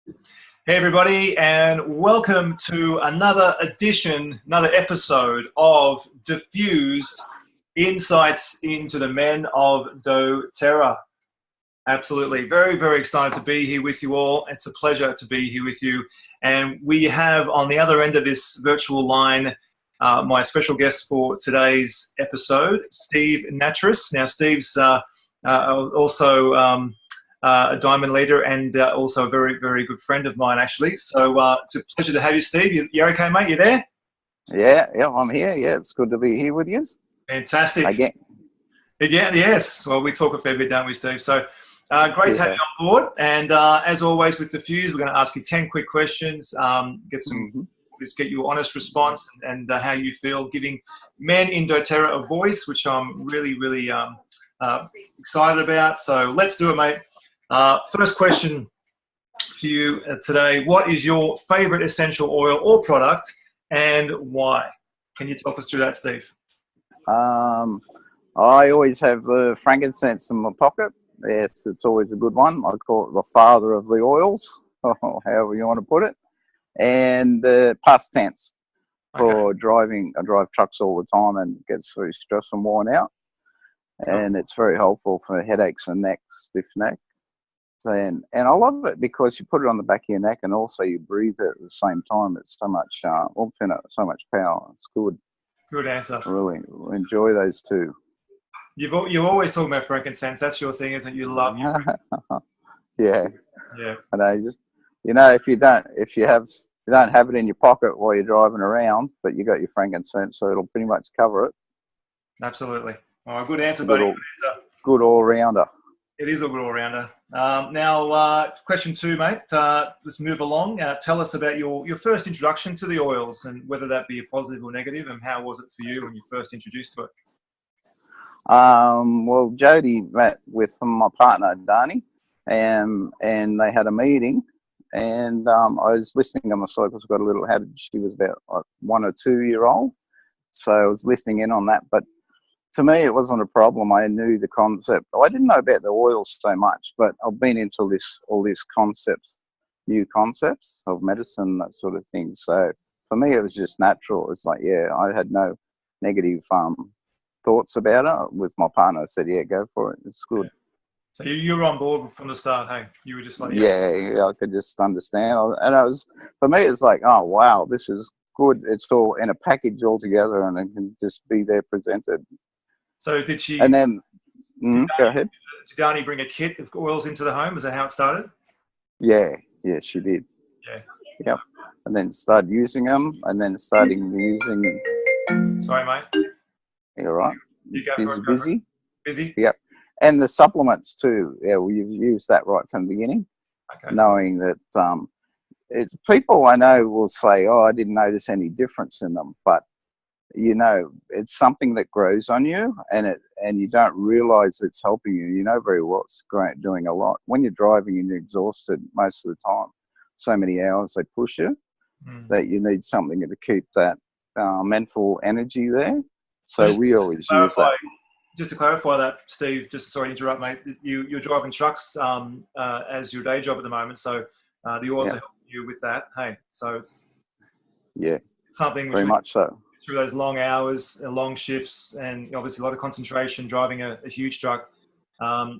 Hey everybody, and welcome to another episode of Diffused, Insights into the Men of doTERRA. Absolutely. Very, very excited to be here with you all. It's a pleasure to be here with you. And we have on the other end of this virtual line my special guest for today's episode, Steve Nattress. Now, Steve's also a diamond leader and also a very, very good friend of mine, actually. So it's a pleasure to have you, Steve. You're okay, mate? You there? Yeah, I'm here. Yeah, it's good to be here with you. Fantastic. Again. Yeah, yes. Well, we talk a fair bit, don't we, Steve? So great to have you on board. And as always with Diffused, we're going to ask you 10 quick questions, get your honest response and how you feel, giving men in doTERRA a voice, which I'm really, really excited about. So let's do it, mate. First question for you today. What is your favorite essential oil or product and why? Can you talk us through that, Steve? I always have frankincense in my pocket. Yes, it's always a good one. I call it the father of the oils, or however you want to put it. And past tense for driving. I drive trucks all the time and it gets very stressed and worn out. And it's very helpful for headaches and neck, stiff neck. And I love it because you put it on the back of your neck and also you breathe it at the same time. It's so much oomph in it, so much power. It's good. Good answer. I really enjoy those two. You're always talking about frankincense. That's your thing, isn't it? You love it. Yeah. Yeah. And I just, if you don't have it in your pocket while you're driving around, but you got your frankincense, so it'll pretty much cover it. Absolutely. All right, good answer, buddy. Good all-rounder. It is a good all-rounder. Now, question 2, mate. Let's move along. Tell us about your first introduction to the oils and whether that be a positive or negative, and how was it for you when you first introduced to it? Well, Jody met with my partner, Darnie, and they had a meeting, and I was listening on the side because she was about 1 or 2 year old, so I was listening in on that, but to me, it wasn't a problem. I knew the concept. I didn't know about the oils so much, but I've been into all these new concepts of medicine, that sort of thing. So for me, it was just natural. It's like, I had no negative thoughts about it. With my partner, I said, yeah, go for it. It's good. So you were on board from the start, hey? You were just like... Yeah, I could just understand. For me, it's like, oh, wow, this is good. It's all in a package all together and it can just be there presented. So did she... And then, go ahead. Did Darnie bring a kit of oils into the home? Is that how it started? Yeah, she did. Yeah. And then started using them, and then starting using... Sorry, mate. You're right. You go Busy? Busy? Yep. And the supplements too. Yeah, we've used that right from the beginning, knowing that people I know will say, oh, I didn't notice any difference in them, but it's something that grows on you, and you don't realize it's helping you. You know very well it's doing a lot. When you're driving and you're exhausted most of the time, so many hours they push you, that you need something to keep that mental energy there. So we always use that. Just to clarify that, Steve, sorry to interrupt, mate. You're driving trucks as your day job at the moment, so the oils are helping you with that. Hey, so it's something which very much so. Through those long hours, long shifts, and obviously a lot of concentration driving a huge truck.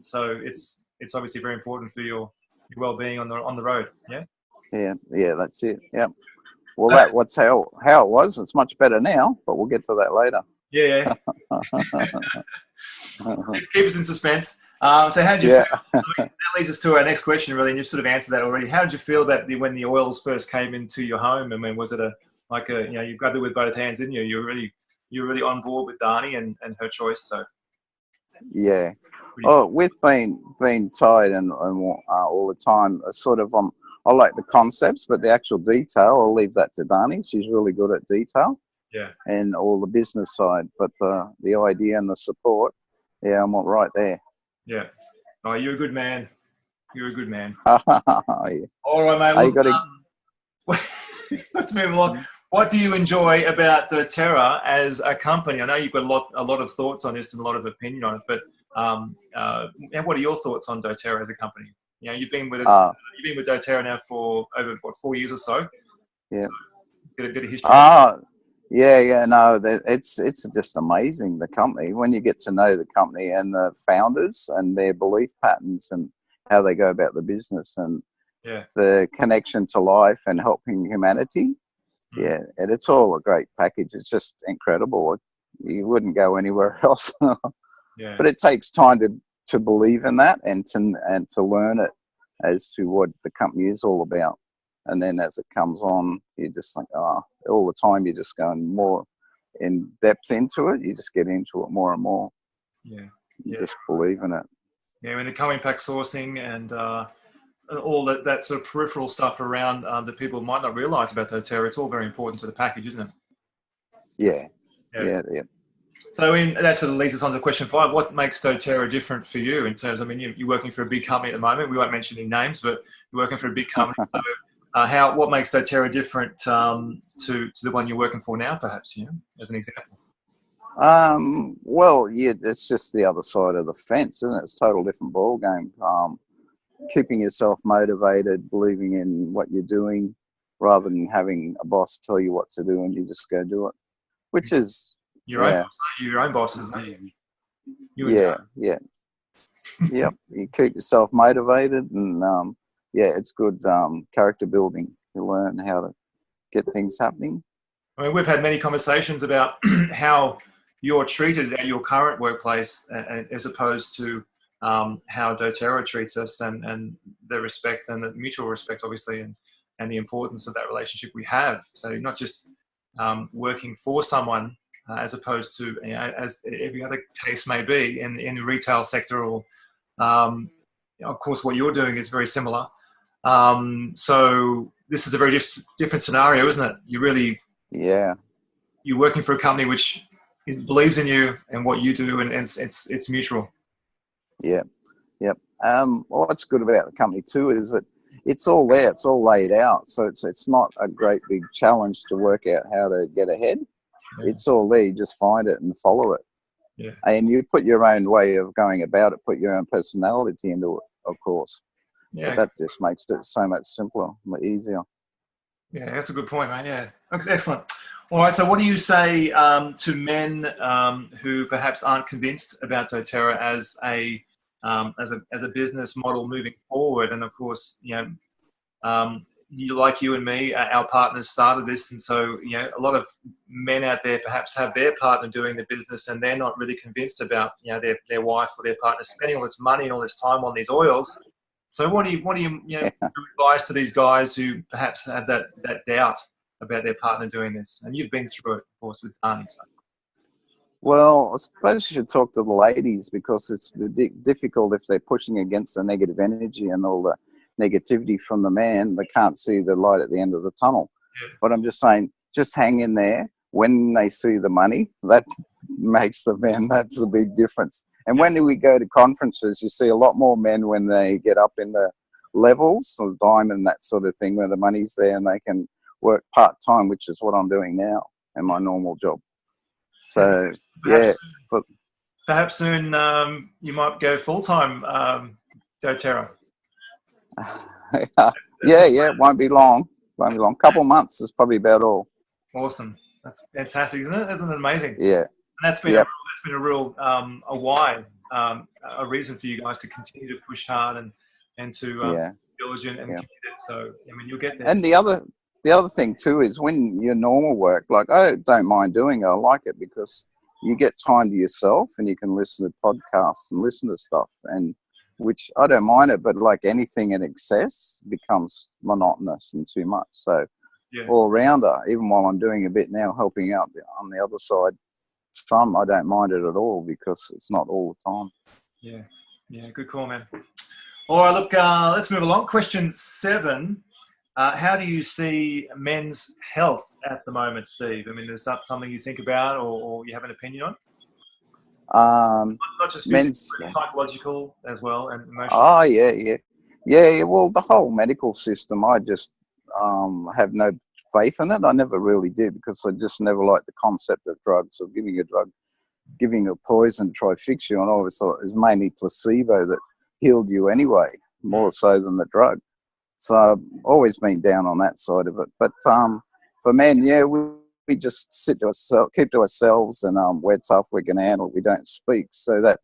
So it's obviously very important for your well-being on the road. Yeah. Yeah, that's it. Yeah. Well, that's how it was. It's much better now, but we'll get to that later. Yeah. Keep us in suspense. So how did you feel? That leads us to our next question, really, and you've sort of answered that already. How did you feel about when the oils first came into your home? I mean, was it you grabbed it with both hands, didn't you? You were really on board with Darnie and her choice. So yeah. With being tied and all the time, I like the concepts, but the actual detail, I'll leave that to Darnie. She's really good at detail. Yeah. And all the business side, but the idea and the support, I'm all right there. Yeah. Oh, you're a good man. You're a good man. Yeah. All right, mate. Let's move along. What do you enjoy about doTERRA as a company? I know you've got a lot of thoughts on this and a lot of opinion on it, but what are your thoughts on doTERRA as a company? You've been with us. Uh, You've been with doTERRA now for over 4 years or so. yeah. So get a bit of history. Yeah. No, it's just amazing, the company. When you get to know the company and the founders and their belief patterns and how they go about the business and the connection to life and helping humanity. Yeah, and it's all a great package. It's just incredible. You wouldn't go anywhere else. But it takes time to believe in that and to learn it as to what the company is all about. And then as it comes on, you just think, all the time you're just going more in depth into it. You just get into it more and more. You just believe in it. Yeah, and the co-impact sourcing and all that sort of peripheral stuff around that people might not realise about doTERRA, it's all very important to the package, isn't it? Yeah. So that sort of leads us on to question 5. What makes doTERRA different for you in terms, you're working for a big company at the moment. We won't mention any names, but you're working for a big company. So what makes doTERRA different to the one you're working for now, perhaps, as an example? Well, it's just the other side of the fence, isn't it? It's a total different ball game. Keeping yourself motivated, believing in what you're doing, rather than having a boss tell you what to do and you just go do it, which is your own boss, isn't it? Yep. You keep yourself motivated, and it's good character building. You learn how to get things happening. We've had many conversations about how you're treated at your current workplace as opposed to how doTERRA treats us, and the respect and the mutual respect, obviously, and the importance of that relationship we have. So not just working for someone as opposed to, as every other case may be in the retail sector, or of course what you're doing is very similar. So this is a very different scenario, isn't it? You're working for a company which believes in you and what you do, and it's mutual. Yep. What's good about the company too is that it's all there, it's all laid out, so it's not a great big challenge to work out how to get ahead. It's all there. You just find it and follow it. And you put your own way of going about it, put your own personality into it, of course. But that just makes it so much simpler, easier. That's a good point, mate. Excellent. All right, so what do you say to men who perhaps aren't convinced about doTERRA as a business model moving forward? And of course, like you and me, our partners started this, and so a lot of men out there perhaps have their partner doing the business, and they're not really convinced about their wife or their partner spending all this money and all this time on these oils. So what do you advise to these guys who perhaps have that doubt about their partner doing this? And you've been through it, of course, with Darnie. So. Well, I suppose you should talk to the ladies, because it's difficult if they're pushing against the negative energy and all the negativity from the man. They can't see the light at the end of the tunnel. But I'm just saying, just hang in there. When they see the money, that makes the men, that's the big difference. And when we go to conferences, you see a lot more men when they get up in the levels of diamond, that sort of thing, where the money's there and they can work part-time, which is what I'm doing now in my normal job. So, perhaps soon you might go full-time doTERRA. It won't be long. Couple months is probably about all. Awesome. That's fantastic, isn't it? Isn't it amazing? Yeah. And that's been a real a reason for you guys to continue to push hard and to be diligent and committed. So you'll get there. And the other thing too is when your normal work, like I don't mind doing it. I like it because you get time to yourself and you can listen to podcasts and listen to stuff, and which I don't mind it, but like anything in excess becomes monotonous and too much. So all rounder, even while I'm doing a bit now, helping out on the other side, some I don't mind it at all because it's not all the time. Good call, man. All right, look, let's move along. Question 7. How do you see men's health at the moment, Steve? is that something you think about or you have an opinion on? Not just physical, psychological as well, and emotional. Well, the whole medical system, I just have no faith in it. I never really did, because I just never liked the concept of drugs, or giving a drug, giving a poison to try to fix you, and I always thought it was mainly placebo that healed you anyway. more so than the drug. So I've always been down on that side of it. But for men, yeah, we just sit to ourselves, keep to ourselves, and we're tough, we can handle it, we don't speak. So that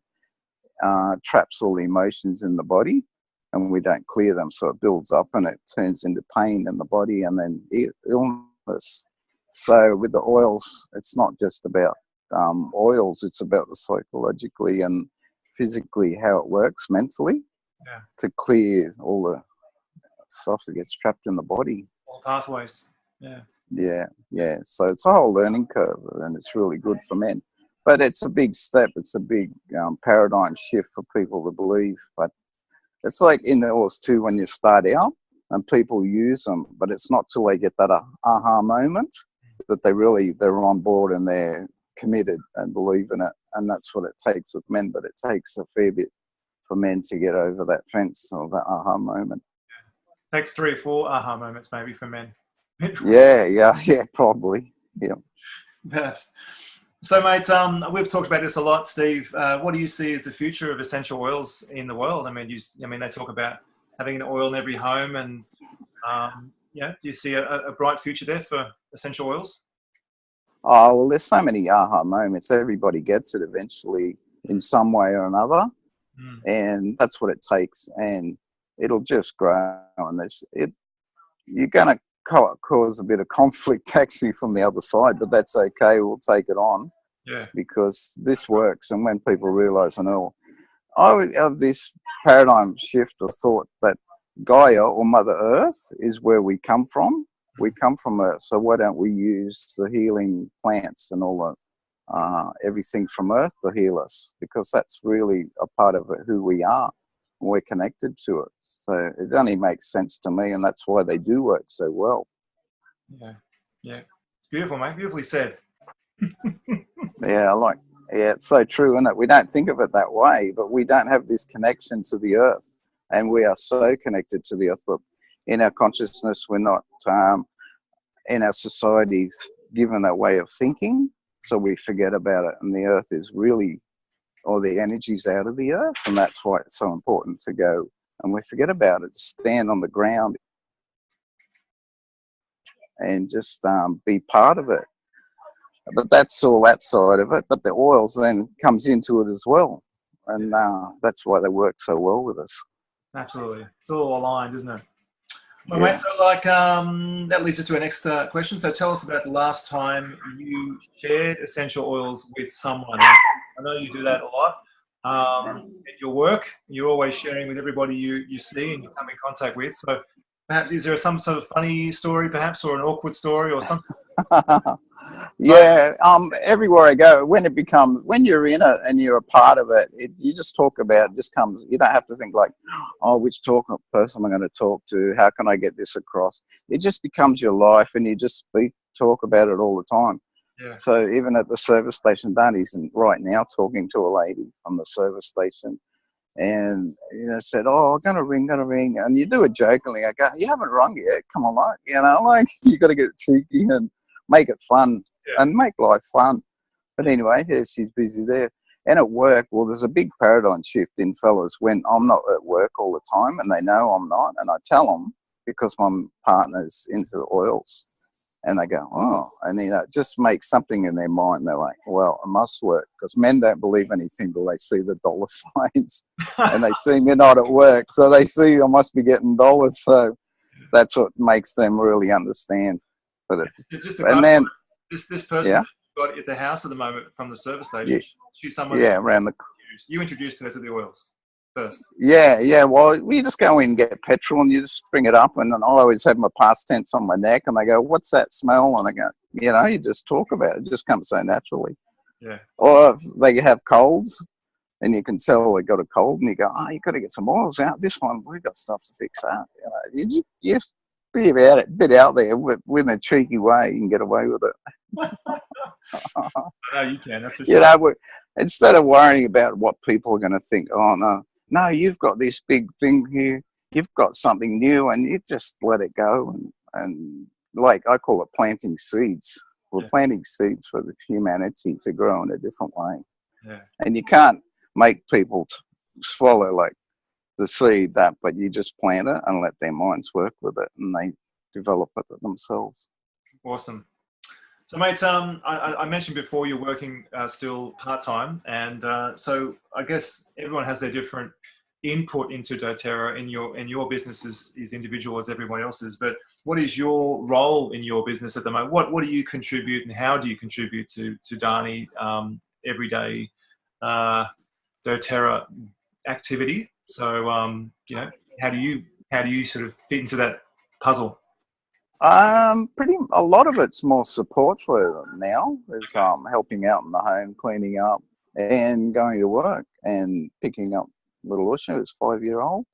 traps all the emotions in the body, and we don't clear them. So it builds up and it turns into pain in the body and then illness. So with the oils, it's not just about oils, it's about the psychologically and physically how it works mentally to clear all the stuff that gets trapped in the body. All pathways. Yeah. Yeah. So it's a whole learning curve, and it's really good for men. But it's a big step. It's a big paradigm shift for people to believe. But it's like in the oils too, when you start out and people use them, but it's not till they get that aha moment that they're on board and they're committed and believe in it. And that's what it takes with men. But it takes a fair bit for men to get over that fence or that aha moment. Takes 3 or 4 aha moments maybe for men. Yeah, probably. Yeah. Perhaps. So, mate, we've talked about this a lot, Steve. What do you see as the future of essential oils in the world? I mean, they talk about having an oil in every home, and do you see a bright future there for essential oils? Oh, well, there's so many aha moments. Everybody gets it eventually in some way or another, and that's what it takes. And it'll just grow, and you're going to cause a bit of conflict actually from the other side, but that's okay. We'll take it on, because this works. And when people realise, I would have this paradigm shift of thought that Gaia or Mother Earth is where we come from. We come from Earth, so why don't we use the healing plants and all the everything from Earth to heal us? Because that's really a part of who we are. We're connected to it, so it only makes sense to me, and that's why they do work so well. Yeah, it's beautiful, mate. Beautifully said. Yeah, it's so true, isn't it? We don't think of it that way, but we don't have this connection to the earth, and we are so connected to the earth. But in our consciousness, we're not in our society given that way of thinking, so we forget about it. And the earth is really, all the energy's out of the earth, and that's why it's so important to go. And we forget about it, to stand on the ground and just be part of it. But that's all that side of it. But the oils then comes into it as well, and that's why they work so well with us. Absolutely, it's all aligned, isn't it? Well, mate, so that leads us to our next question. So tell us about the last time you shared essential oils with someone. I know you do that a lot. At your work, you're always sharing with everybody you see and you come in contact with. So perhaps, is there some sort of funny story, perhaps, or an awkward story or something? Yeah, everywhere I go, when you're in it and you're a part of it, you just talk about it. Just comes. You don't have to think like, oh, which person I'm going to talk to? How can I get this across? It just becomes your life, and you just talk about it all the time. Yeah. So even at the service station, Darnie's right now talking to a lady from the service station, and said, "Oh, I'm gonna ring," and you do it jokingly. I go, "You haven't rung yet. Come on, you got to get cheeky and make it fun and make life fun." But anyway, she's busy there. And at work, well, there's a big paradigm shift in fellas when I'm not at work all the time, and they know I'm not, and I tell them because my partner's into the oils. And they go, oh, and it just makes something in their mind. They're like, well, it must work, because men don't believe anything till they see the dollar signs, and they see me not at work, so they see I must be getting dollars. So that's what makes them really understand. But this person you've got at the house at the moment from the service station, she's someone. Yeah, you introduced her to the oils first. Yeah. Well, we just go in and get petrol, and you just bring it up, and then I always have my past tense on my neck, and they go, "What's that smell?" And I go, you just talk about it. It just comes so naturally. Yeah. Or if they have colds, and you can tell they got a cold, and you go, "Oh, you got to get some oils out. This one, we got stuff to fix that." You just be about it, bit out there with a cheeky way. You can get away with it. No, you can. That's for sure. Instead of worrying about what people are going to think, oh no, you've got this big thing here, you've got something new, and you just let it go. And like I call it planting seeds. We're planting seeds for the humanity to grow in a different way. Yeah. And you can't make people swallow like the seed, that, but you just plant it and let their minds work with it, and they develop it themselves. Awesome. So, mate, I mentioned before you're working still part-time, and so I guess everyone has their different input into doTERRA in your business is individual as everyone else's, but what is your role in your business at the moment? What do you contribute, and how do you contribute to Darnie everyday doTERRA activity? So you know, how do you sort of fit into that puzzle? A lot of it's more support for them now. Is helping out in the home, cleaning up, and going to work, and picking up little Usha, who's 5-year-old,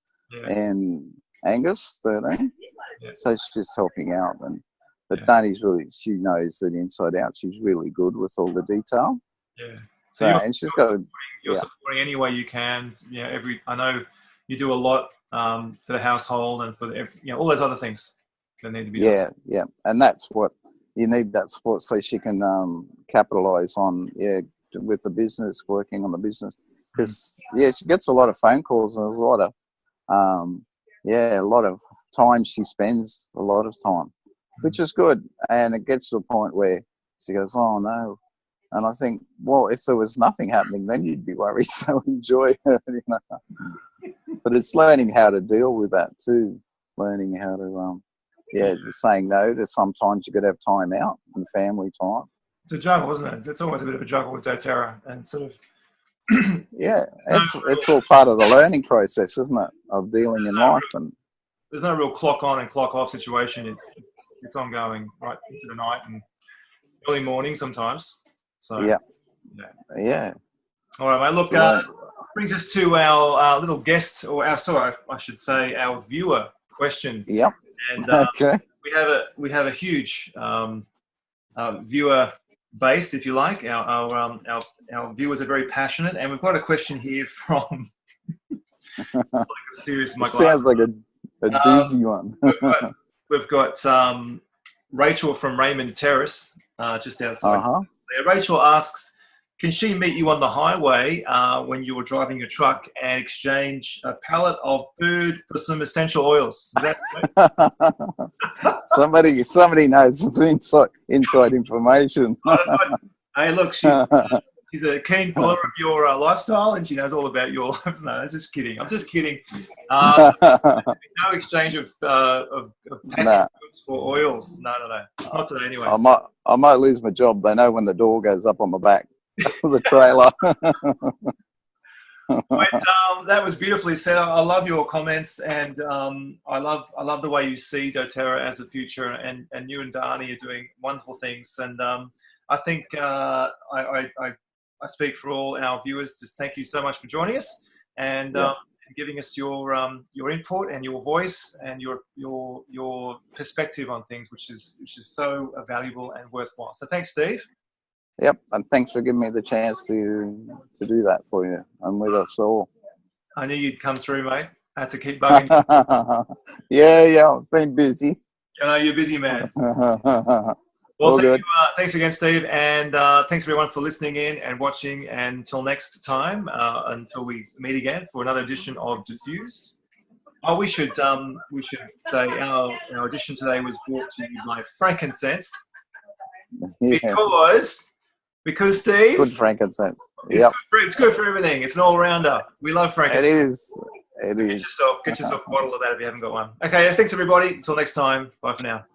and Angus, 13. Yeah. So it's just helping out. But Darnie's she knows that inside out. She's really good with all the detail. Yeah. So and she's got. You're supporting any way you can. You know, I know you do a lot for the household and for all those other things that need to be done. Yeah, and that's what you need, that support, so she can capitalize on with the business, working on the business, because she gets a lot of phone calls, and there's a lot of a lot of time she spends, a lot of time, which is good, and it gets to a point where she goes, oh no. And I think, well, if there was nothing happening, then you'd be worried. So enjoy it, But it's learning how to deal with that too. Learning how to, saying no to, sometimes you got to have time out and family time. It's a juggle, isn't it? It's always a bit of a juggle with doTERRA, and sort of. It's all part of the learning process, isn't it? Of dealing in life, and there's no real clock on and clock off situation. It's ongoing right into the night and early morning sometimes. So yeah. All right, mate. Look, brings us to our little guest, or I should say, our viewer question. Yep. And okay. we have a huge viewer base, if you like. Our viewers are very passionate, and we've got a question here from. It's like a serious. Sounds like a doozy one. we've got Rachel from Raymond Terrace, just outside. Rachel asks, can she meet you on the highway when you're driving your truck and exchange a pallet of food for some essential oils? Is that somebody knows some inside information. Hey, look, she's a keen follower of your lifestyle, and she knows all about your lives. No, I'm just kidding. No exchange of packaged goods for oils. No. Not today, anyway. I might lose my job. They know when the door goes up on my back of the trailer. But, that was beautifully said. I love your comments, and I love the way you see doTERRA as a future, and you and Darnie are doing wonderful things. And I think I speak for all our viewers. Just thank you so much for joining us and giving us your input and your voice and your perspective on things, which is so valuable and worthwhile. So thanks, Steve. Yep, and thanks for giving me the chance to do that for you and with us all. I knew you'd come through, mate. I had to keep bugging. Yeah, I've been busy. You're a busy man. Well, thanks again, Steve, and thanks everyone for listening in and watching. And until next time, until we meet again for another edition of Diffused. Oh, we should say our edition today was brought to you by Frankincense, because Steve, good frankincense. It's good for everything. It's an all-rounder. We love frankincense. It is. Get yourself a bottle of that if you haven't got one. Okay, thanks everybody. Until next time. Bye for now.